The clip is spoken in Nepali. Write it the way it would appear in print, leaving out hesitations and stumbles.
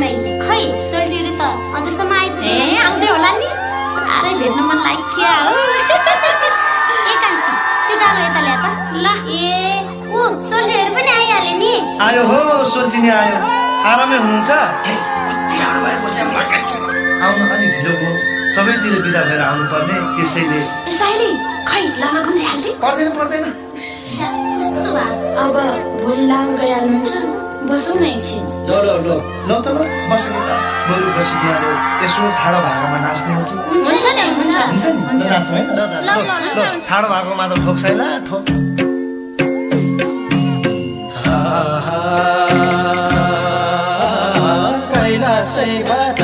माइली खै सोल्टीहरु त अझसम्म आइपुग्यो ए आउँदै होला नि साह्रै भेट्न मन लाग्यो हो एकान्छी त्यो डालो यता ल्या त ल ए ऊ सोल्टीहरु पनि आइहाले नि आयो हो सोल्टिनी आयो आरामै हुनुहुन्छ आउनु अलि ढिलो भयो सबैतिर बिदा भएर आउनु पर्ने त्यसैले साइली खै लामा घुम्दै हाल्दै पर्दैन कस्तो भा अब भोलि लामा गइहाल्नुहुन्छ बसौँ न एकछिन ल त ल बसेर बरु बसी बिहान यसो ठाडो भागोमा नाच्ने हो कि हुन्छ नि हुन्छ हुन्छ नि ल नाच्छौँ है त ल ठाडो भागोमा त ठोक्छैला ठोक कैलाशैबाट